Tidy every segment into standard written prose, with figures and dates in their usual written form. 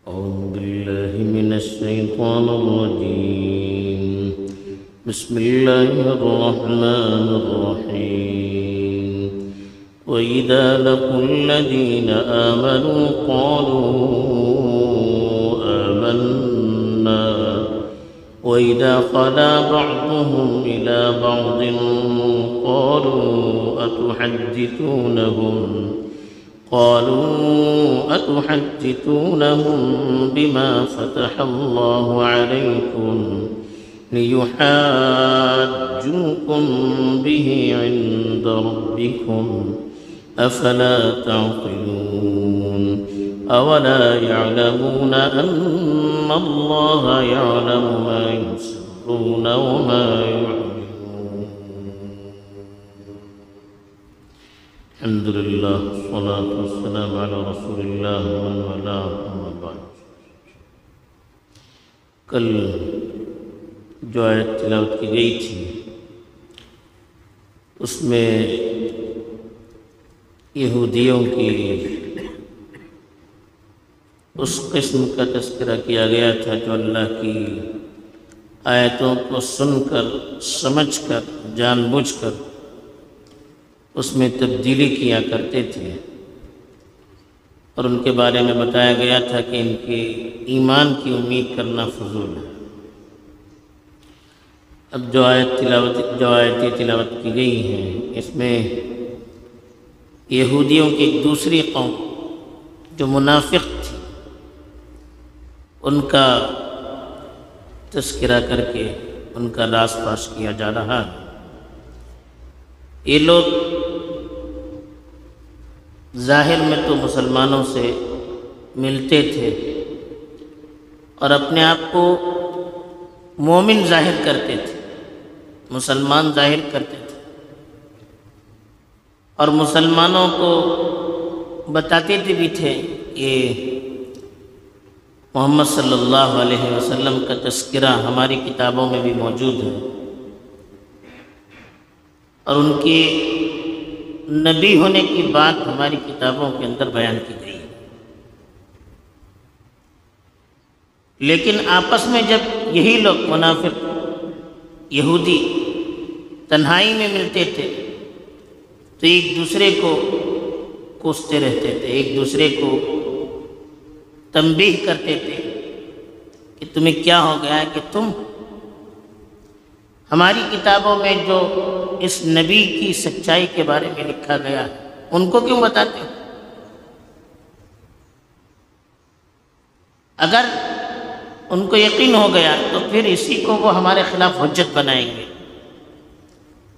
أعوذ بالله من الشيطان الرجيم. بسم الله الرحمن الرحيم. وإذا لقوا الذين آمنوا قالوا آمنا وإذا خلا بعضهم إلى بعض أتحدثونهم بما فتح الله عليكم ليحاجوكم به عند ربكم أفلا تعقلون أولا يعلمون أن الله يعلم ما يسرون وما يعلنون. الحمد لله والصلاة والسلام على رسول الله ومن والاه أما بعد. کل جو آیت تلاوت کی گئی تھی اس میں یہودیوں کی اس قسم کا تذکرہ کیا گیا تھا جو اللہ کی آیتوں کو سن کر سمجھ کر جان بوجھ کر اس میں تبدیلی کیا کرتے تھے، اور ان کے بارے میں بتایا گیا تھا کہ ان کے ایمان کی امید کرنا فضول ہے. اب جو آیتیں تلاوت کی گئی ہیں اس میں یہودیوں کی ایک دوسری قوم جو منافق تھی ان کا تذکرہ کر کے ان کا راز پاش کیا جا رہا ہے. یہ لوگ ظاہر میں تو مسلمانوں سے ملتے تھے اور اپنے آپ کو مومن ظاہر کرتے تھے، مسلمان ظاہر کرتے تھے، اور مسلمانوں کو بتاتے بھی تھے کہ محمد صلی اللہ علیہ وسلم کا تذکرہ ہماری کتابوں میں بھی موجود ہے اور ان کی نبی ہونے کی بات ہماری کتابوں کے اندر بیان کی گئی. لیکن آپس میں جب یہی لوگ منافق یہودی تنہائی میں ملتے تھے تو ایک دوسرے کو کوستے رہتے تھے، ایک دوسرے کو تنبیہ کرتے تھے کہ تمہیں کیا ہو گیا ہے کہ تم ہماری کتابوں میں جو اس نبی کی سچائی کے بارے میں لکھا گیا ہے ان کو کیوں بتاتے ہو؟ اگر ان کو یقین ہو گیا تو پھر اسی کو وہ ہمارے خلاف حجت بنائیں گے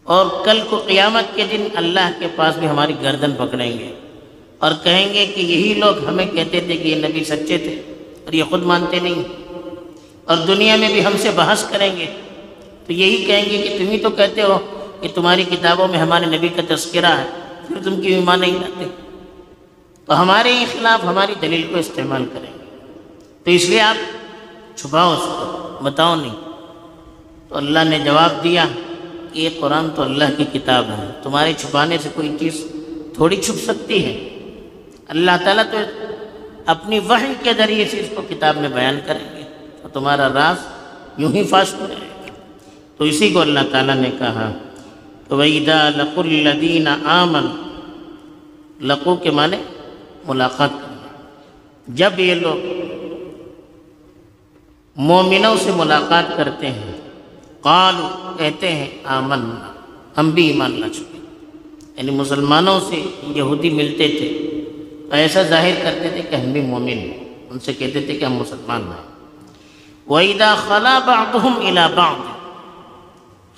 اور کل کو قیامت کے دن اللہ کے پاس بھی ہماری گردن پکڑیں گے اور کہیں گے کہ یہی لوگ ہمیں کہتے تھے کہ یہ نبی سچے تھے اور یہ خود مانتے نہیں، اور دنیا میں بھی ہم سے بحث کریں گے تو یہی کہیں گے کہ تم ہی تو کہتے ہو کہ تمہاری کتابوں میں ہمارے نبی کا تذکرہ ہے، پھر تم کیوں ایمان نہیں لاتے؟ تو ہمارے ہی خلاف ہماری دلیل کو استعمال کریں گے. تو اس لیے آپ چھپاؤ اس کو، بتاؤ نہیں. تو اللہ نے جواب دیا کہ یہ قرآن تو اللہ کی کتاب ہے، تمہارے چھپانے سے کوئی چیز تھوڑی چھپ سکتی ہے. اللہ تعالیٰ تو اپنی وحی کے ذریعے سے اس کو کتاب میں بیان کریں گے اور تمہارا راز یوں ہی فاش ہو جائے گا. تو اسی کو اللہ تعالیٰ نے کہا وَإِذَا لَقُوا الَّذِينَ آمَنُوا، لقو کے معنی ملاقات کرنا. جب یہ لوگ مومنوں سے ملاقات کرتے ہیں قالوا کہتے ہیں آمنا، ہم بھی ایمان لا چکے. یعنی مسلمانوں سے یہودی ملتے تھے تو ایسا ظاہر کرتے تھے کہ ہم بھی مومن ہیں، ان سے کہتے تھے کہ ہم مسلمان ہیں. وَإِذَا خَلَا بَعْضُهُمْ إِلَى بَعْضٍ،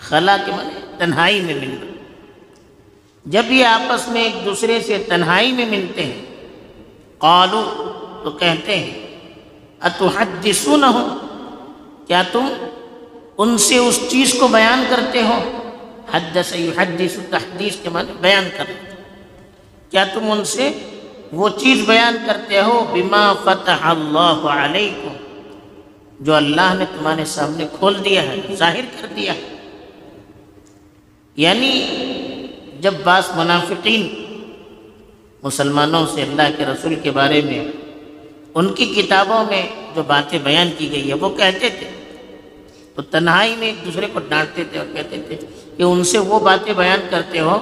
خلا کے معنی تنہائی میں ملنا. جب یہ آپس میں ایک دوسرے سے تنہائی میں ملتے ہیں قالوا تو کہتے ہیں اتحدثونہم، کیا تم ان سے اس چیز کو بیان کرتے ہو؟ حدث یحدث، تحدیث کے معنی بیان کرنا. کیا تم ان سے وہ چیز بیان کرتے ہو بما فتح اللہ علیکم، جو اللہ نے تمہارے سامنے کھول دیا ہے، ظاہر کر دیا ہے. یعنی جب بعض منافقین مسلمانوں سے اللہ کے رسول کے بارے میں ان کی کتابوں میں جو باتیں بیان کی گئی ہے وہ کہتے تھے، تو تنہائی میں ایک دوسرے کو ڈانٹتے تھے اور کہتے تھے کہ ان سے وہ باتیں بیان کرتے ہو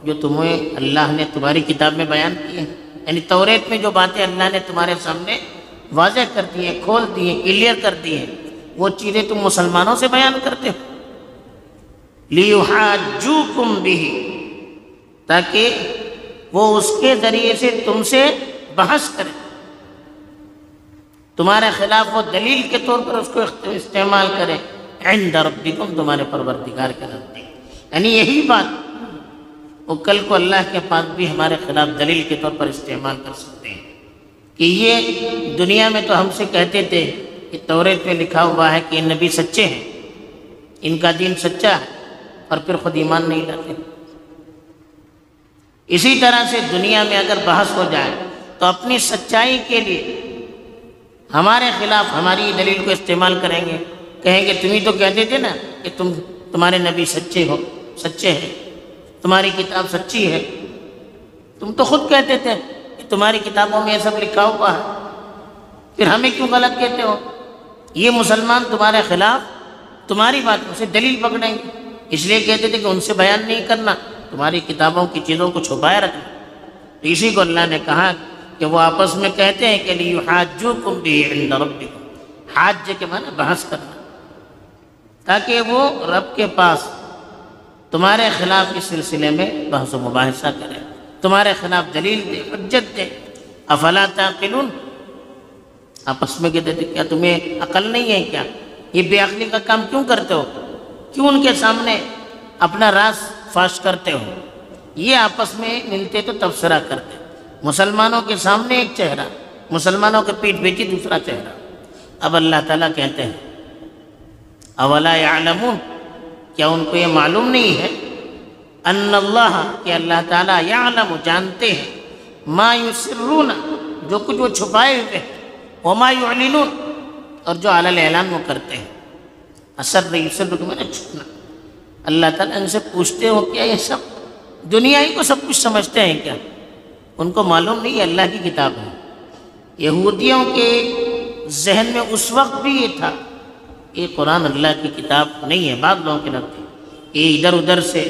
جو تمہیں اللہ نے تمہاری کتاب میں بیان کی ہیں، یعنی توریت میں جو باتیں اللہ نے تمہارے سامنے واضح کر دی ہیں، کھول دی ہیں، کلیئر کر دی ہیں، وہ چیزیں تم مسلمانوں سے بیان کرتے ہو۔ لِيُحَاجُّوكُمْ بِهِ، تاکہ وہ اس کے ذریعے سے تم سے بحث کرے، تمہارے خلاف وہ دلیل کے طور پر اس کو استعمال کرے، عند ربکم، تمہارے پروردگار کے نزدیک۔ یعنی یہی بات وہ کل کو اللہ کے پاس بھی ہمارے خلاف دلیل کے طور پر استعمال کر سکتے ہیں کہ یہ دنیا میں تو ہم سے کہتے تھے کہ توریت میں لکھا ہوا ہے کہ یہ نبی سچے ہیں، ان کا دین سچا ہے، اور پھر خود ایمان نہیں لاتے۔ اسی طرح سے دنیا میں اگر بحث ہو جائے تو اپنی سچائی کے لیے ہمارے خلاف ہماری دلیل کو استعمال کریں گے، کہیں گے تم ہی تو کہتے تھے نا کہ تمہارے نبی سچے ہیں، تمہاری کتاب سچی ہے، تم تو خود کہتے تھے کہ تمہاری کتابوں میں یہ سب لکھا ہوا ہے، پھر ہمیں کیوں غلط کہتے ہو؟ یہ مسلمان تمہارے خلاف تمہاری باتوں سے دلیل پکڑیں گے، اس لیے کہتے تھے کہ ان سے بیان نہیں کرنا، تمہاری کتابوں کی چیزوں کو چھپائے رکھنا۔ تو اسی کو اللہ نے کہا کہ وہ آپس میں کہتے ہیں کہ لِيُحَاجُّوكُمْ بِهِ عِنْدَ رَبِّكُمْ، حاج کے معنی بحث کرنا، تاکہ وہ رب کے پاس تمہارے خلاف اس سلسلے میں بحث و مباحثہ کرے، تمہارے خلاف دلیل دے، حجت دے۔ افلا تعقلون، آپس میں کہتے تھے کیا تمہیں عقل نہیں ہے کیا؟ یہ بے عقلی کا کام کیوں کرتے ہو؟ کیوں ان کے سامنے اپنا راز فاش کرتے ہو؟ یہ آپس میں ملتے تو تبصرہ کرتے، مسلمانوں کے سامنے ایک چہرہ، مسلمانوں کے پیٹھ پیچھے دوسرا چہرہ۔ اب اللہ تعالیٰ کہتے ہیں اولا یعلمون، کیا ان کو یہ معلوم نہیں ہے ان اللہ، کہ اللہ تعالیٰ یعلم، جانتے ہیں، ما یسرون، جو کچھ وہ چھپائے ہوئے ہیں، وما یعلنون، اور جو علی الاعلان وہ کرتے ہیں۔ اسر یسر کو میں نے چھپنا، اللہ تعالیٰ ان سے پوچھتے ہو کیا یہ سب دنیا ہی کو سب کچھ سمجھتے ہیں کیا؟ ان کو معلوم نہیں اللہ کی کتاب ہے۔ یہودیوں کے ذہن میں اس وقت بھی یہ تھا یہ قرآن اللہ کی کتاب نہیں ہے، بعض لوگوں کے نزدیک یہ ادھر ادھر سے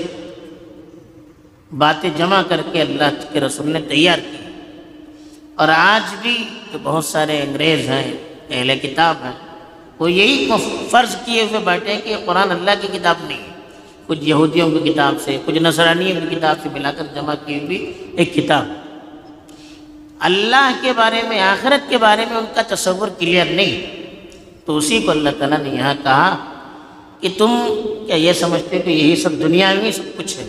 باتیں جمع کر کے اللہ کے رسول نے تیار کی۔ اور آج بھی جو بہت سارے انگریز ہیں، اہل کتاب ہیں، وہ یہی فرض کیے ہوئے بیٹھے ہیں کہ یہ قرآن اللہ کی کتاب نہیں ہے، کچھ یہودیوں کی کتاب سے، کچھ نصرانیوں کی کتاب سے ملا کر جمع کی ہوئی ایک کتاب۔ اللہ کے بارے میں، آخرت کے بارے میں ان کا تصور کلیئر نہیں، تو اسی کو اللہ تعالیٰ نے یہاں کہا کہ تم کیا یہ سمجھتے کہ یہی سب دنیا میں سب کچھ ہے؟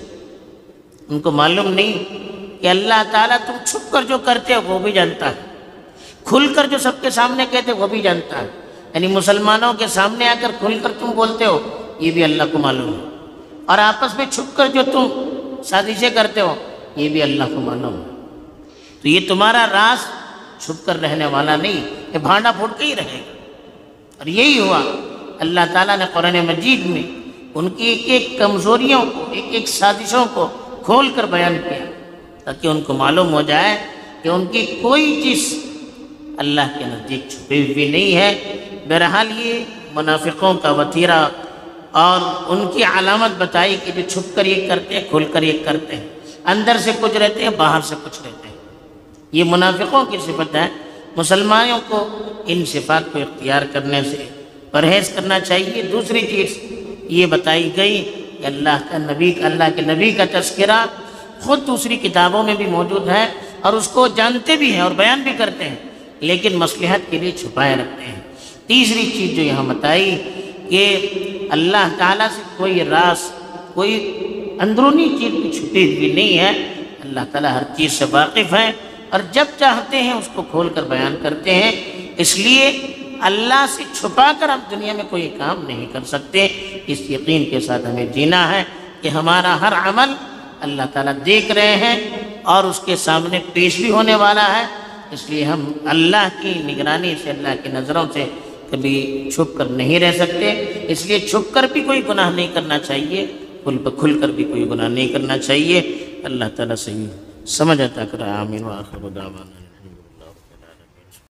ان کو معلوم نہیں کہ اللہ تعالیٰ تم چھپ کر جو کرتے ہو وہ بھی جانتا ہے، کھل کر جو سب کے سامنے کہتے وہ بھی جانتا ہے۔ یعنی مسلمانوں کے سامنے آ کر کھل کر تم بولتے ہو یہ بھی اللہ کو معلوم ہے، اور آپس میں چھپ کر جو تم سازشیں کرتے ہو یہ بھی اللہ کو معلوم ہے۔ تو یہ تمہارا راز چھپ کر رہنے والا نہیں، یہ بھانڈا پھوٹ کے ہی رہے گا۔ اور یہی ہوا، اللہ تعالیٰ نے قرآن مجید میں ان کی ایک ایک کمزوریوں کو، ایک ایک سازشوں کو کھول کر بیان کیا، تاکہ ان کو معلوم ہو جائے کہ ان کی کوئی چیز اللہ کے نزدیک چھپی ہوئی نہیں ہے۔ بہرحال یہ منافقوں کا وتیرہ اور ان کی علامت بتائی کہ جو چھپ کر یہ کرتے ہیں، کھل کر یہ کرتے ہیں، اندر سے کچھ رہتے ہیں، باہر سے کچھ رہتے ہیں۔ یہ منافقوں کی صفت ہے۔ مسلمانوں کو ان صفات کو اختیار کرنے سے پرہیز کرنا چاہیے۔ دوسری چیز یہ بتائی گئی کہ اللہ کے نبی کا تذکرہ خود دوسری کتابوں میں بھی موجود ہے، اور اس کو جانتے بھی ہیں اور بیان بھی کرتے ہیں، لیکن مصلحت کے لیے چھپائے رکھتے ہیں۔ تیسری چیز جو یہاں بتائی کہ اللہ تعالیٰ سے کوئی راز، کوئی اندرونی چیز بھی چھپی ہوئی نہیں ہے، اللہ تعالیٰ ہر چیز سے واقف ہے، اور جب چاہتے ہیں اس کو کھول کر بیان کرتے ہیں۔ اس لیے اللہ سے چھپا کر ہم دنیا میں کوئی کام نہیں کر سکتے۔ اس یقین کے ساتھ ہمیں جینا ہے کہ ہمارا ہر عمل اللہ تعالیٰ دیکھ رہے ہیں اور اس کے سامنے پیش بھی ہونے والا ہے۔ اس لیے ہم اللہ کی نگرانی سے، اللہ کی نظروں سے کبھی چھپ کر نہیں رہ سکتے۔ اس لیے چھپ کر بھی کوئی گناہ نہیں کرنا چاہیے، کھل کر بھی کوئی گناہ نہیں کرنا چاہیے۔ اللہ تعالیٰ سے سمجھ عطا کرے۔ آمین وآخر دعوانا۔